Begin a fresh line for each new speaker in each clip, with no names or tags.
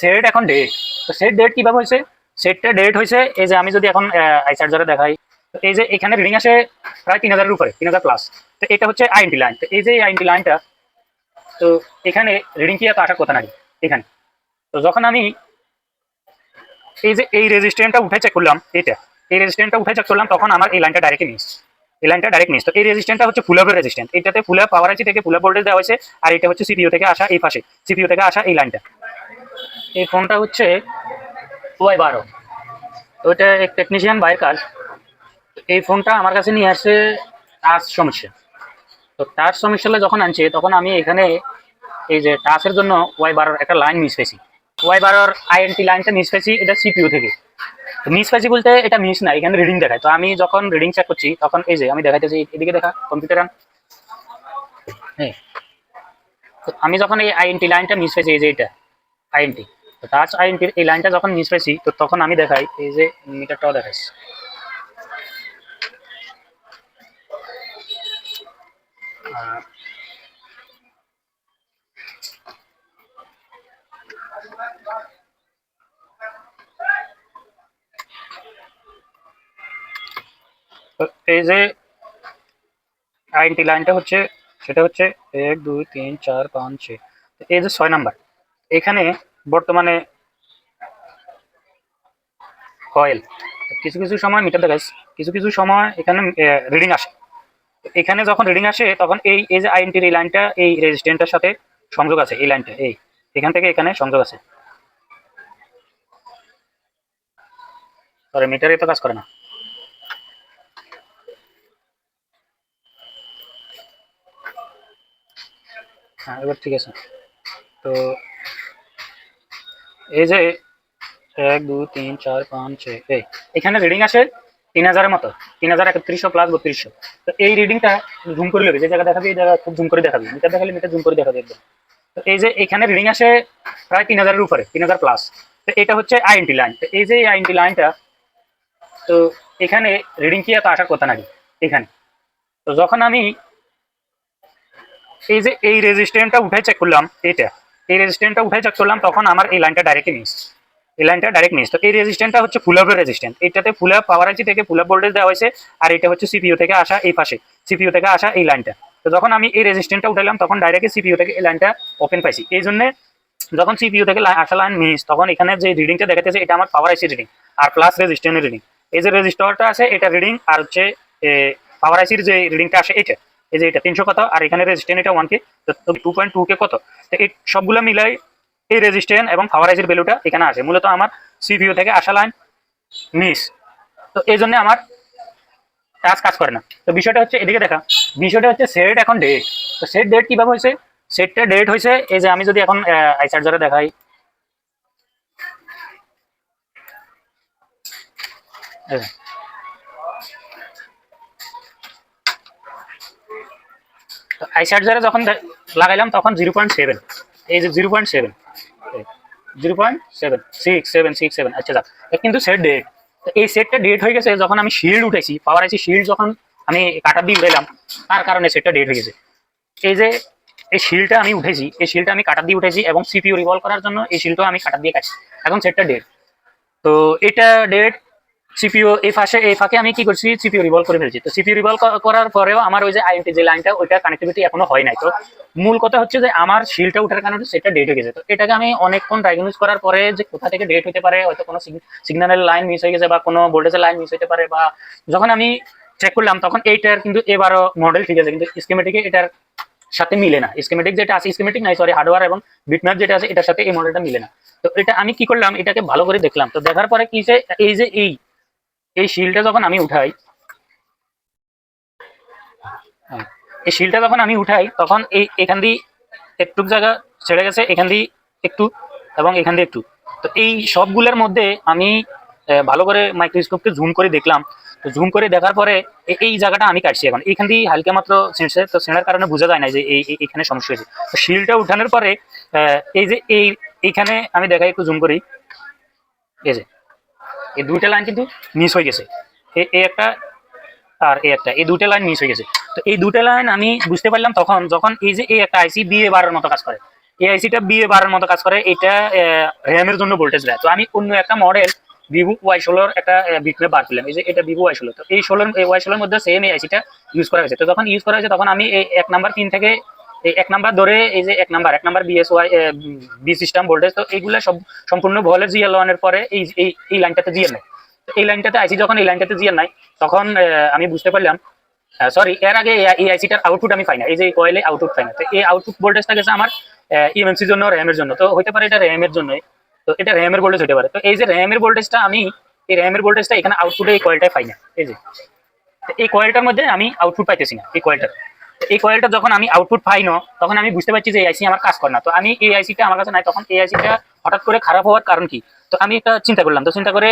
Set এখন date. তো set date কিভাবে হয়েছে? সেটটা ডেট হয়েছে এই যে আমি যদি এখন আই চার্জারে দেখাই, তো এই যে এখানে রিডিং আসে প্রায় 3000-এর উপরে, 3000+। তো এটা হচ্ছে আইএনটি লাইন। তো এই যে আইএনটি লাইনটা, তো এখানে রিডিং কি এত আসার কথা নাই এখানে। তো যখন আমি এই যে এই রেজিস্ট্যান্টটা উঠে চেক করলাম, এই রেজিস্ট্যান্টটা উঠে চেক করলাম, তখন আমার এই লাইনটা ডাইরেক্ট মিস। এই লাইনটা ডাইরেক্ট মিস। তো এই রেজিস্ট্যান্টটা হচ্ছে ফুল আপের রেজিস্ট্যান্ট। এটাতে ফুল আপ পাওয়ার আইসি থেকে ফুল আপ ভোল্টেজ দেওয়া হয়েছে, আর এটা হচ্ছে সিপিইউ থেকে আসা এই পাশে, সিপিইউ থেকে আসা এই লাইনটা। এই ফোনটা হচ্ছে Y12। তো এটা এক টেকনিশিয়ান বাইরের কাজ। এই ফোনটা আমার কাছে নিয়ে আসছে টাচ সমস্যা। তো টাচ সমস্যা যখন আনছে, তখন আমি এখানে এই যে টাচের জন্য Y12 একটা লাইন মিস পেয়েছি। Y12 আইএনটি লাইনটা মিস পেয়েছি, এটা সিপিইউ থেকে। মিস পেয়েছি বলতে এটা মিস না, এখানে রিডিং দেখায়। তো আমি যখন রিডিং চেক করছি, তখন এই যে আমি দেখাইতেছি, এদিকে দেখা কম্পিউটার আন। হ্যাঁ, তো আমি যখন এই আইএনটি লাইনটা মিস পেয়েছি, এই যে এটা আইএনটি, তো টাচ আইএনটির এই লাইনটা যখন মিস পেয়েছি, তো তখন আমি দেখাই এই যে মিটারটাও দেখাইছি। তো এই যে আইএনটি লাইনটা হচ্ছে, সেটা হচ্ছে 1 2 3 4 5 6। এই যে 6 নাম্বার, এখানে বর্তমানে কয়েল। কিছু কিছু সময় মিটার দেখাইছে, কিছু কিছু সময় এখানে রিডিং আসে। এখানে যখন রিডিং আসে, তখন এই এই যে আইএনটির এই লাইনটা এই রেজিস্ট্যান্টের সাথে সংযোগ আছে। এই লাইনটা এই এখান থেকে এখানে সংযোগ আছে। সরি, মিটারে তো কাজ করে না। হ্যাঁ, এবার ঠিক আছে। তো এই যে 1 2 3 4 5 6, এখানে রিডিং আসে 3000-এর মতো, 3000, 3100 প্লাস 3200। তো এই রিডিংটা জুম করে নেবে, যে জায়গা দেখাবি এই জায়গা খুব জুম করে দেখাবি, মিটার দেখালে মিটার জুম করে দেখাবি একদম। তো এই যে এখানে রিডিং আসে প্রায় 3000-এর উপরে, 3000+। তো এটা হচ্ছে আইএনটি লাইন। তো এই যে আইএনটি লাইনটা, তো এখানে রিডিং কি এত আসার কথা নাকি এখানে। তো যখন আমি এই যে এই রেজিস্ট্যান্টটা উঠে চেক করলাম, এই রেজিস্ট্যান্টটা উঠে চেক করলাম, তখন আমার এই লাইনটা ডাইরেক্ট মিস। এই লাইনটা ডাইরেক্ট মিস। তো এই রেজিস্ট্যান্টটা হচ্ছে ফুল আপের রেজিস্ট্যান্ট। এটাতে ফুল আপ পাওয়ার আইসি থেকে ফুল আপ ভোল্টেজ দেওয়া হয়েছে, আর এটা হচ্ছে সিপিইউ থেকে আসা এই পাশে, সিপিইউ থেকে আসা এই লাইনটা। তো যখন আমি এই রেজিস্ট্যান্টটা উঠালাম, তখন ডাইরেক্ট সিপিইউ থেকে এই লাইনটা ওপেন পাইছি। এই জন্য যখন সিপিইউ থেকে আসা লাইন মিস, তখন এখানে যে রিডিংটা দেখাতেছে এটা আমার পাওয়ার আইসি রিডিং আর প্লাস রেজিস্ট্যান্টের রিডিং। এই যে রেজিস্টারটা আছে এটা রিডিং, আর হচ্ছে পাওয়ার আইসির যে রিডিংটা আসে এটা, এই যে এটা 300 কত, আর এখানে রেজিস্ট্যান্ট এটা 1K, তো 2.2K কত। তো এই সবগুলো মিলাই এই রেজিস্ট্যান্ট এবং পাওয়ার আইসির ভ্যালুটা এখানে আসে। মূলত আমার সিপিইউ থেকে আসা লাইন মিস, তো এই জন্য আমার টাচ কাজ করে না। তো বিষয়টা হচ্ছে এদিকে দেখা, বিষয়টা হচ্ছে সেট এখন ডেট। তো সেট ডেট কিভাবে হয়েছে? সেটটা ডেট হয়েছে এই যে আমি যদি এখন আই চার্জারে দেখাই, তো আই চার্জারে যখন লাগাইলাম, তখন 0.7, এই যে 0.7, 0.76767। আচ্ছা যাক, কিন্তু সেট ডেট। তো এই সেটটা ডেট হয়ে গেছে যখন আমি শিল্ড উঠেছি, পাওয়ার আইসি শিল্ড যখন আমি কাটা দিয়ে উঠাইলাম, তার কারণে সেটটা ডেট হয়ে গেছে। এই যে এই শিলটা আমি উঠেছি, এই শিলটা আমি কাটা দিয়ে উঠেছি, এবং সিপিইউ রিভলভ করার জন্য এই শিলটাও আমি কাটা দিয়ে কাটছি। এখন সেটটা ডেট। তো এটা ডেট, সিপিইউ এই ফাঁকে আমি কি করছি, সিপিইউ রিভলভ করে ফেলছি। তো সিপিইউ রিভলভ করার পরেও আমার ওই যে আইএনটি যে লাইনটা, ওইটা কানেক্টিভিটি এখনো হয় নাই। তো মূল কথা হচ্ছে যে আমার শিলটা উঠার কারণে সেটা ডেট হয়ে গেছে। তো এটাকে আমি অনেকক্ষণ ডায়াগনোজ করার পরে যে কোথা থেকে ডেট হতে পারে, হয়তো কোনো সিগন্যালের লাইন মিস হয়ে গেছে, বা কোনো ভোল্টেজের লাইন মিস হতে পারে, বা যখন আমি চেক করলাম, তখন এইটার কিন্তু এবারও মডেল ঠিক আছে, কিন্তু স্কিমেটিকে এটার সাথে মিলে না। স্কিমেটিক যেটা আছে, স্কিমেটিক নাই সরি, হার্ডওয়্যার এবং বিটম্যাপ যেটা আছে, এটার সাথে এই মডেলটা মিলে না। তো এটা আমি কি করলাম, এটাকে ভালো করে দেখলাম। তো দেখার পরে কি যে এই যে এই শিলটা যখন আমি উঠাই, এই শিলটা যখন আমি উঠাই, তখন এখান দিয়ে একটু জায়গা ছেড়ে গেছে, এখান দিয়ে একটু, এবং এখান দিয়ে একটু। তো এই সবগুলোর মধ্যে আমি ভালো করে মাইক্রোস্কোপকে জুম করে দেখলাম। তো জুম করে দেখার পরে এই জায়গাটা আমি কাটছি। এখন এখান দিয়ে হালকা মাত্র ছিঁড়ছে, তো ছেঁড়ার কারণে বোঝা যায় না যে এইখানে সমস্যা হয়েছে। তো শিলটা উঠানোর পরে এই যে এইখানে আমি দেখাই, একটু জুম করি, এই যে এই দুইটা লাইন কিন্তু মিস হয়ে গেছে, এই একটা আর এই একটা, এই দুইটা লাইন মিস হয়ে গেছে। তো এই দুইটা লাইন আমি বুঝতে পারলাম তখন, যখন এই যে এই একটা আইসি BA12 মতো কাজ করে। এই আইসিটা বিএ বারের মতো কাজ করে, এটা র্যামের জন্য ভোল্টেজ দেয়। তো আমি অন্য একটা মডেল ভিভো Y16 একটা বিটম্যাপ বার করলাম, এই যে এটা ভিভো Y16। তো এই Y16 মধ্যে সেম এই আইসিটা ইউজ করা হয়েছে। তো যখন ইউজ করা হয়েছে তখন আমি এই 1 নাম্বার পিন থেকে এই 1 নাম্বার ধরে এই যে 1 number BSY B system voltage, তো এইগুলো সব সম্পূর্ণ ভোল্টেজ GL1 এর পরে এই লাইনটাতে জিএর নাই। তো এই লাইনটাতে আইসি যখন এই লাইনটাতে জিএর নাই তখন আমি বুঝতে পারলাম, সরি এর আগে এই আইসিটার আউটপুট আমি পাই না, এই যে কয়েলে আউটপুট পাই না। তো এই আউটপুট ভোল্টেজটা গেছে আমার ইএমএমসির জন্য, র্যামের জন্য। তো হতে পারে এটা র্যামের জন্যই, তো এটা র্যামের ভোল্টেজ হতে পারে। তো এই যে র্যামের ভোল্টেজটা আমি এই র্যামের ভোল্টেজটা এখানে আউটপুটে এই কয়েলটায় পাই না, এই যে এই কয়েলটার মধ্যে আমি আউটপুট পাইতেছি না। এই কয়েলটা যখন আমি আউটপুট পাই না তখন আমি বুঝতে পারছি যে এই আইসি আমার কাজ করে না। তো আমি এই আইসিটা আমার কাছে নাই, তখন এই আইসিটা হঠাৎ করে খারাপ হওয়ার কারণ কি? তো আমি একটা চিন্তা করলাম, তো চিন্তা করে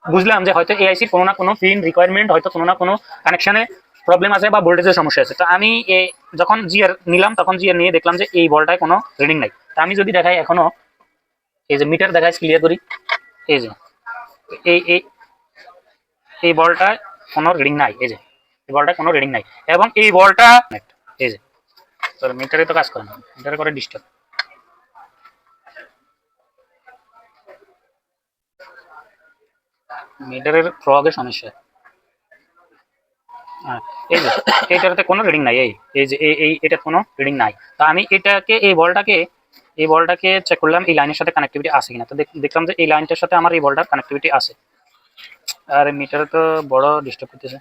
বুঝলাম যে হয়তো এই আইসির কোনো না কোনো পিন রিকোয়ারমেন্ট, হয়তো কোনো না কোনো কানেকশনে প্রবলেম আছে বা ভোল্টেজের সমস্যা আছে। তো আমি যখন জিআর নিলাম তখন জিআর নিয়ে দেখলাম যে এই বলটায় কোনো রিডিং নাই। তো আমি যদি দেখাই এখনো এই যে মিটার দেখাই ক্লিয়ার করি, এই যে এই বলটায় কোনো রিডিং নাই, এই যে এই বলটায় কোনো রিডিং নাই। এবং এই বলটা এই যে মিটারে তো কাজ করে না, মিটারে করে ডিস্টার্ব। মিটারের ফ্রগের সমস্যা, এই যে এইটাতে কোনো রিডিং নাই, এই যে এটা কোনো রিডিং নাই। তো আমি এটাকে এই বলটাকে চেক করলাম এই লাইনের সাথে কানেক্টিভিটি আছে কিনা। তো দেখলাম যে এই লাইনটার সাথে আমার এই বলটার কানেক্টিভিটি আছে। আর মিটারে তো বড় ডিস্টার্ব করতেছে।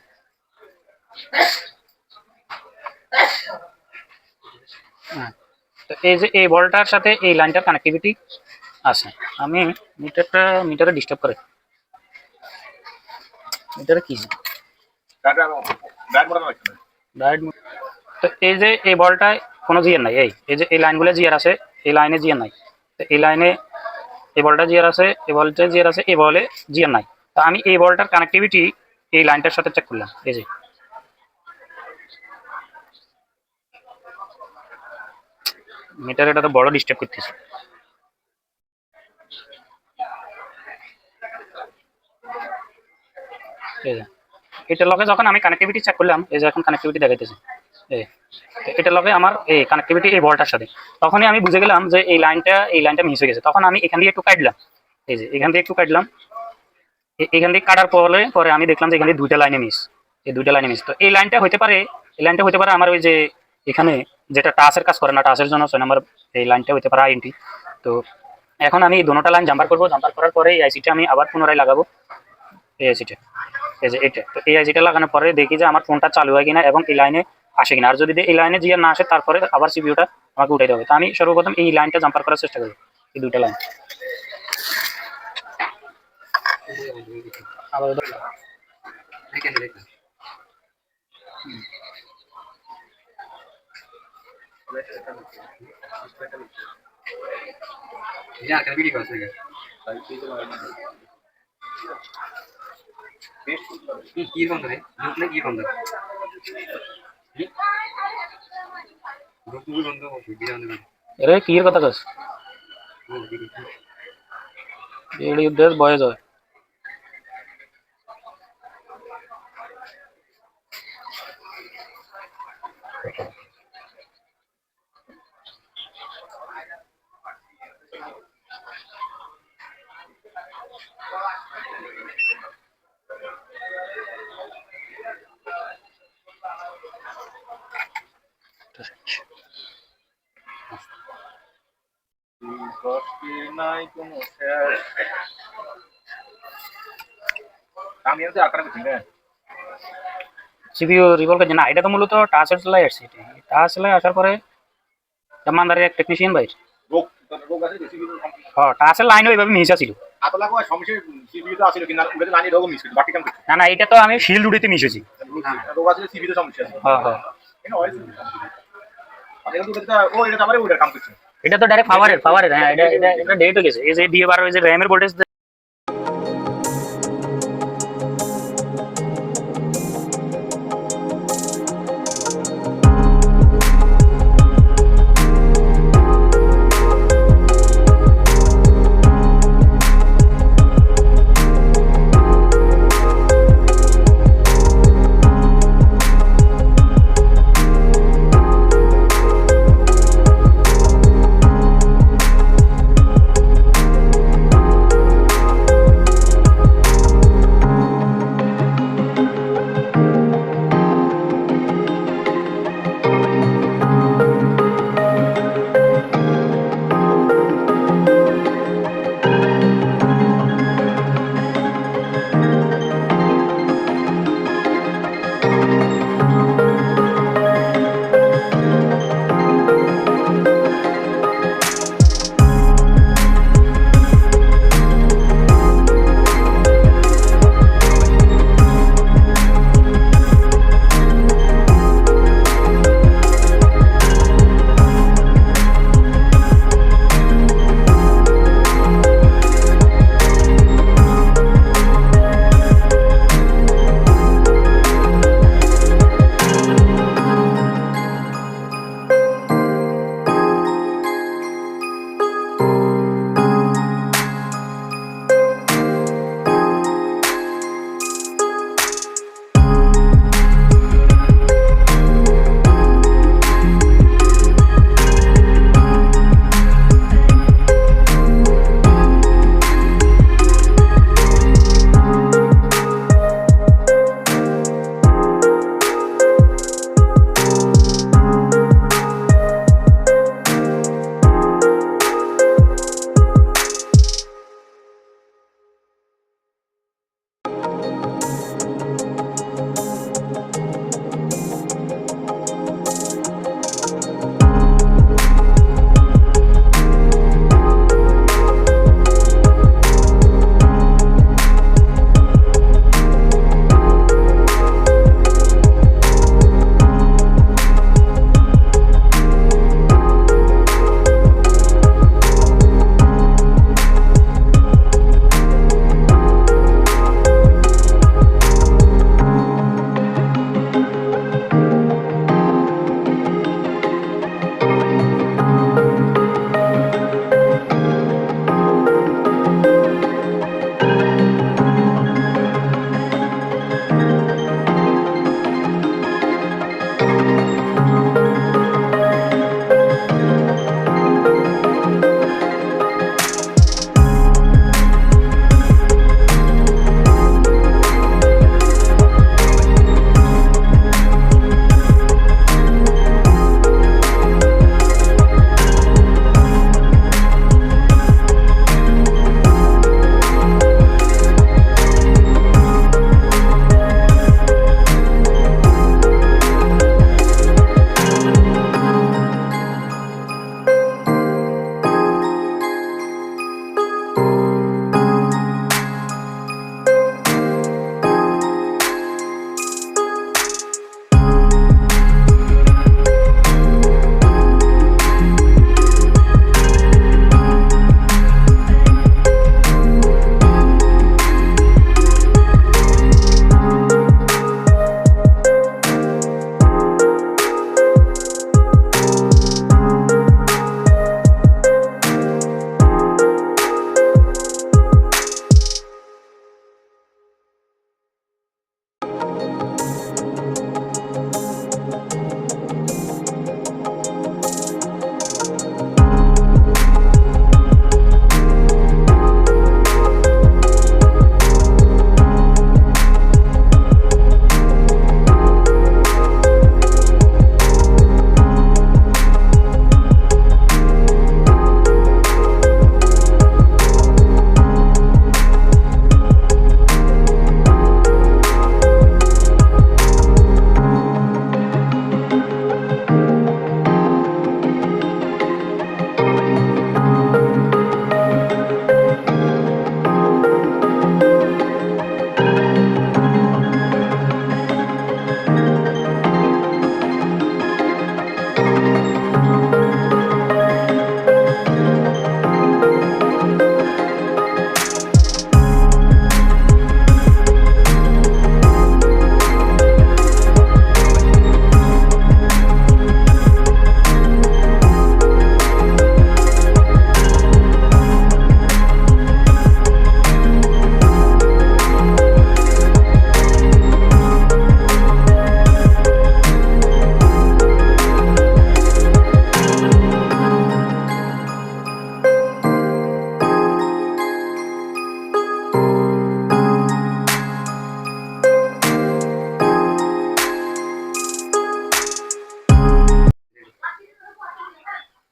তো এই যে এই বলটার সাথে এই লাইনটার কানেক্টিভিটি আছে। আমি মিটারে ডিস্টার্ব করে, মিটারে কি তো এই যে এই বলটায় কোনো জিয়ার নাই, এই যে এই লাইনগুলো জিয়ার আছে, এই লাইনে জিয়ার নাই। তো এই লাইনে এই বলটা জিয়ার আছে, এই বলটা জিয়ার আছে, এই বলে জিয়ার নাই। তো আমি এই বলটার কানেক্টিভিটি এই লাইনটার সাথে চেক করলাম, এই যে মিটার এটা তো বড় ডিস্টার্ব করতেছে। এটার লগে যখন আমি কানেক্টিভিটি চেক করলাম, এই যে এখন কানেক্টিভিটি দেখাইতেছে, এটার লগে আমার এই কানেক্টিভিটি এই বলটার সাথে, তখনই আমি বুঝে গেলাম যে এই লাইনটা মিস হয়ে গেছে। তখন আমি এখান দিয়ে একটু কাটলাম, এই যে এখান দিয়ে একটু কাটলাম, এখান দিয়ে কাটার পরে আমি দেখলাম যে এখানে দুইটা লাইনে মিস, এই দুইটা লাইনে মিস। তো এই লাইনটা হতে পারে আমার ওই যে এখানে যেটা টাচের কাজ করে না, টাচের জন্য 6 নম্বর এই লাইনটা হতে পারে আইএনটি। তো এখন আমি দুটোটা লাইন জাম্পার করবো, জাম্পার করার পরে এই আইসিটা আমি আবার পুনরায় লাগাবো, এই আইসিটা, এই যে এটা। তো এই আইসিটা লাগানোর পরে দেখি যে আমার ফোনটা চালু হয় কিনা এবং এই লাইনে আসে কিনা। আর যদি এই লাইনে জিয়ার না আসে তারপরে আবার সিপিইউটা আমাকে উঠাইতে হবে। তো আমি সর্বপ্রথম এই লাইনটা জাম্পার করার চেষ্টা করবো, এই দুইটা লাইন। এরে কি এর কথা কস, এই উদ্দেশ্য বয়স হয়। সিপিইউ রিভলভ করছে না, এটা তো মূলত টাচের চলাই আসছে। টাচ চলাই আসার পরে জামানদারের এক টেকনিশিয়ান ভাই টাচের লাইনও এইভাবে মিস আছিল। না না, এটা তো আমি শিল্ড উড়িতে মিস হয়েছি। এটা তো ডাইরেক্ট পাওয়ারের, হ্যাঁ এটা ডেট হয়ে গেছে। এই যে বিএ 12 এই যে র্যামের ভোল্টেজ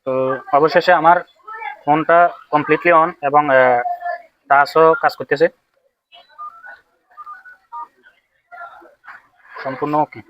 তো অবশেষে আমার ফোনটা কমপ্লিটলি অন এবং টাচও কাজ করতেছে সম্পূর্ণ ওকে।